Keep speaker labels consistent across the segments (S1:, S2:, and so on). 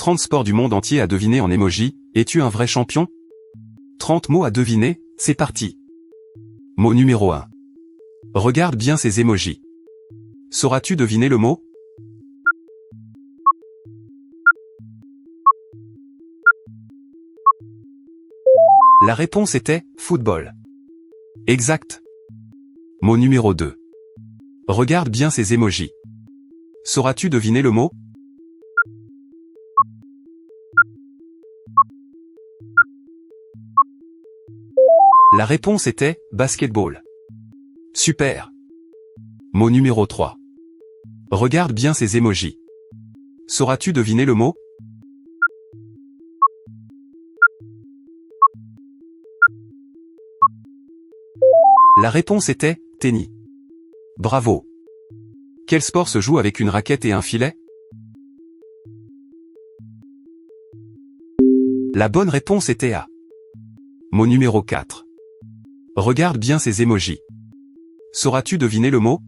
S1: 30 sports du monde entier à deviner en emoji, es-tu un vrai champion? 30 mots à deviner, c'est parti. Mot numéro 1. Regarde bien ces emojis. Sauras-tu deviner le mot? La réponse était football. Exact. Mot numéro 2. Regarde bien ces emojis. Sauras-tu deviner le mot? La réponse était basketball. Super. Mot numéro 3. Regarde bien ces emojis. Sauras-tu deviner le mot? La réponse était tennis. Bravo. Quel sport se joue avec une raquette et un filet? La bonne réponse était A. Mot numéro 4. Regarde bien ces emojis. Sauras-tu deviner le mot?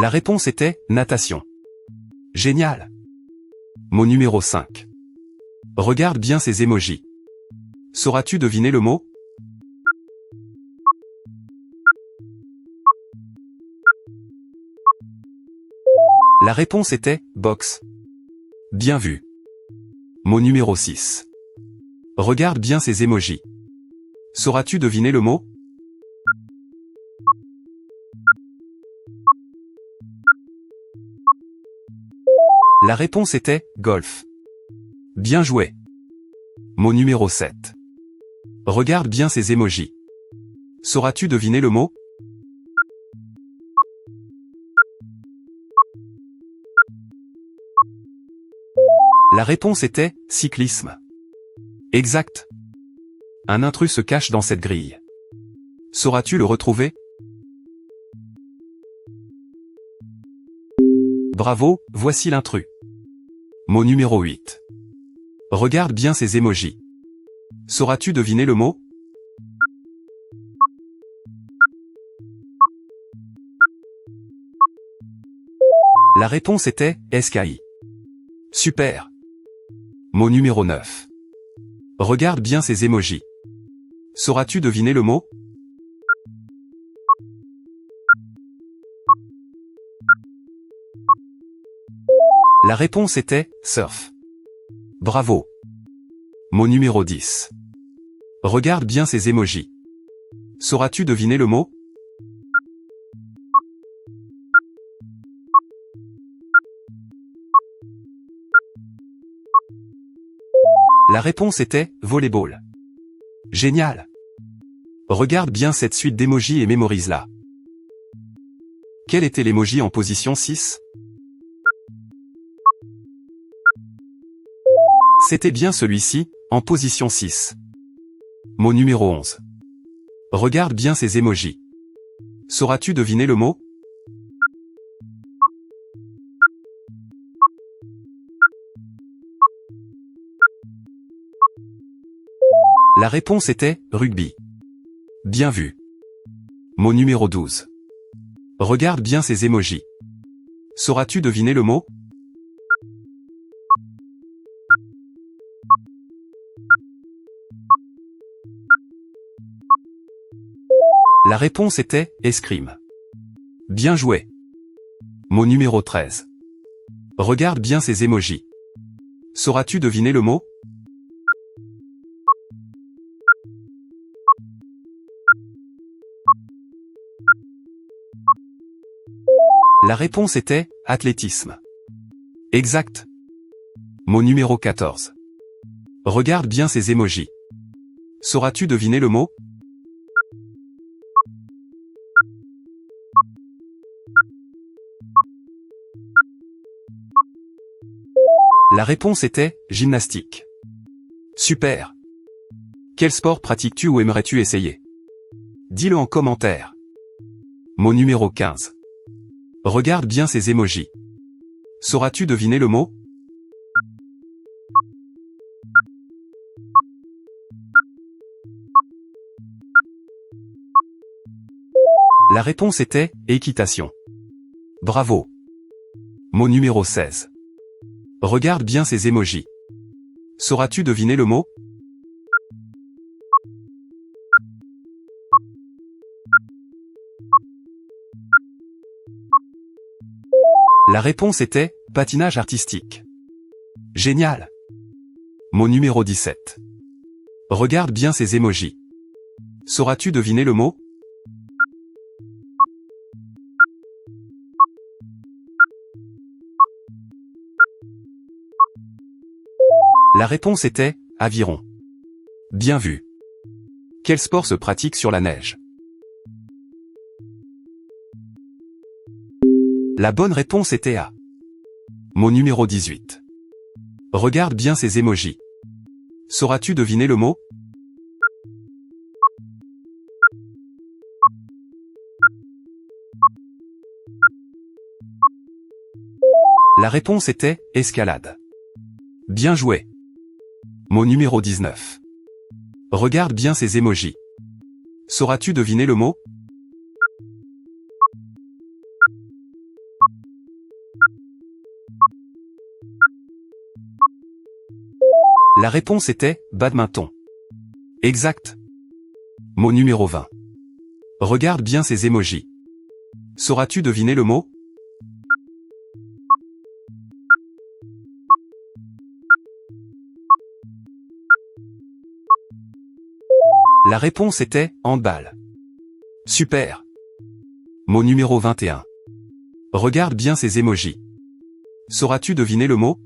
S1: La réponse était natation. Génial. Mot numéro 5. Regarde bien ces emojis. Sauras-tu deviner le mot? La réponse était boxe. Bien vu. Mot numéro 6. Regarde bien ces emojis. Sauras-tu deviner le mot? La réponse était golf. Bien joué. Mot numéro 7. Regarde bien ces emojis. Sauras-tu deviner le mot? La réponse était cyclisme. Exact. Un intrus se cache dans cette grille. Sauras-tu le retrouver? Bravo, voici l'intrus. Mot numéro 8. Regarde bien ces emojis. Sauras-tu deviner le mot? La réponse était SKI. Super. Mot numéro 9. Regarde bien ces emojis. Sauras-tu deviner le mot? La réponse était surf. Bravo. Mot numéro 10. Regarde bien ces emojis. Sauras-tu deviner le mot? La réponse était volleyball. Génial. Regarde bien cette suite d'émojis et mémorise-la. Quel était l'emoji en position 6? C'était bien celui-ci, en position 6. Mot numéro 11. Regarde bien ces emojis. Sauras-tu deviner le mot? La réponse était rugby. Bien vu. Mot numéro 12. Regarde bien ces emojis. Sauras-tu deviner le mot? La réponse était escrime. Bien joué. Mot numéro 13. Regarde bien ces emojis. Sauras-tu deviner le mot? La réponse était athlétisme. Exact. Mot numéro 14. Regarde bien ces emojis. Sauras-tu deviner le mot? La réponse était gymnastique. Super. Quel sport pratiques-tu ou aimerais-tu essayer? Dis-le en commentaire. Mot numéro 15. Regarde bien ces emojis. Sauras-tu deviner le mot? La réponse était équitation. Bravo. Mot numéro 16. Regarde bien ces émojis. Sauras-tu deviner le mot? La réponse était patinage artistique. Génial. Mot numéro 17. Regarde bien ces émojis. Sauras-tu deviner le mot? La réponse était aviron. Bien vu. Quel sport se pratique sur la neige? La bonne réponse était A. Mot numéro 18. Regarde bien ces émojis. Sauras-tu deviner le mot? La réponse était escalade. Bien joué. Mot numéro 19. Regarde bien ces émojis. Sauras-tu deviner le mot? La réponse était badminton. Exact. Mot numéro 20. Regarde bien ces émojis. Sauras-tu deviner le mot? La réponse était handball. Super. Mot numéro 21. Regarde bien ces émojis. Sauras-tu deviner le mot?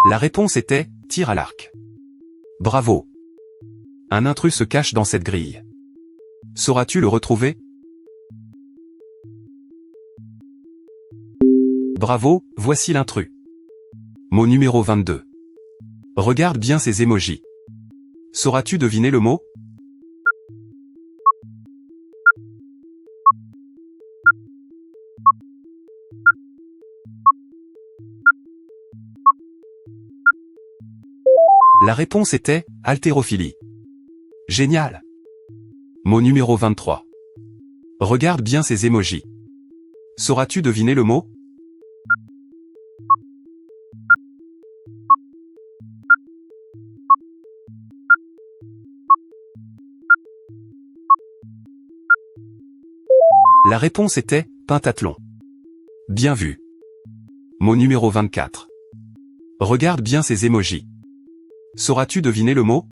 S1: La réponse était tir à l'arc. Bravo. Un intrus se cache dans cette grille. Sauras-tu le retrouver? Bravo, voici l'intrus. Mot numéro 22. Regarde bien ces émojis. Sauras-tu deviner le mot? La réponse était haltérophilie. Génial. Mot numéro 23. Regarde bien ces émojis. Sauras-tu deviner le mot? La réponse était pentathlon. Bien vu. Mot numéro 24. Regarde bien ces émojis. Sauras-tu deviner le mot?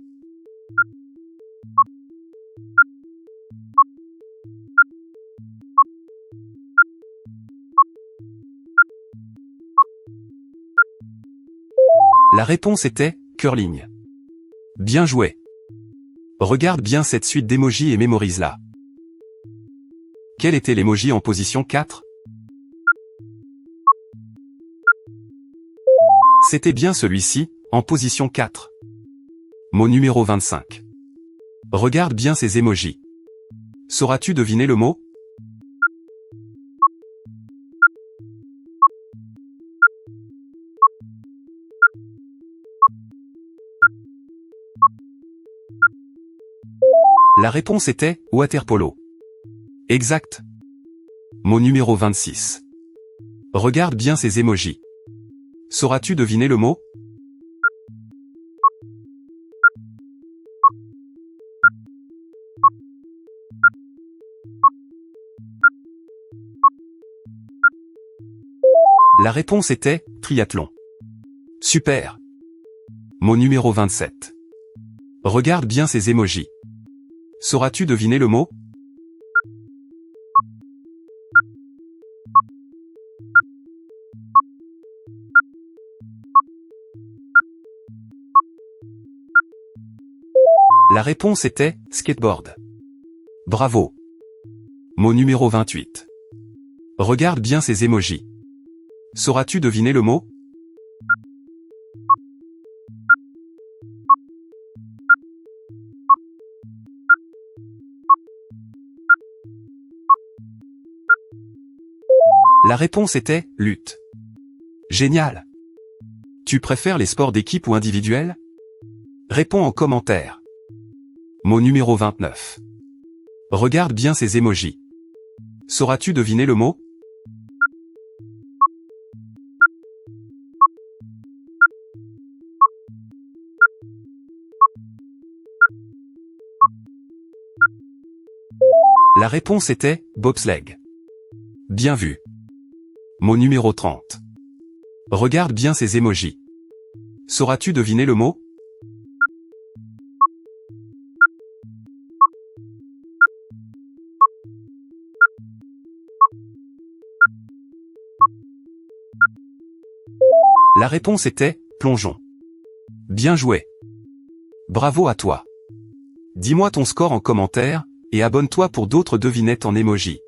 S1: La réponse était curling. Bien joué. Regarde bien cette suite d'émojis et mémorise-la. Quel était l'émoji en position 4? C'était bien celui-ci, en position 4. Mot numéro 25. Regarde bien ces émojis. Sauras-tu deviner le mot? La réponse était water-polo. Exact. Mot numéro 26. Regarde bien ces émojis. Sauras-tu deviner le mot? La réponse était triathlon. Super. Mot numéro 27. Regarde bien ces émojis. Sauras-tu deviner le mot? La réponse était skateboard. Bravo. Mot numéro 28. Regarde bien ces émojis. Sauras-tu deviner le mot? La réponse était lutte. Génial. Tu préfères les sports d'équipe ou individuels? Réponds en commentaire. Mot numéro 29. Regarde bien ces émojis. Sauras-tu deviner le mot? La réponse était bobsleigh. Bien vu. Mot numéro 30. Regarde bien ces émojis. Sauras-tu deviner le mot? La réponse était plongeon. Bien joué. Bravo à toi. Dis-moi ton score en commentaire, et abonne-toi pour d'autres devinettes en émojis.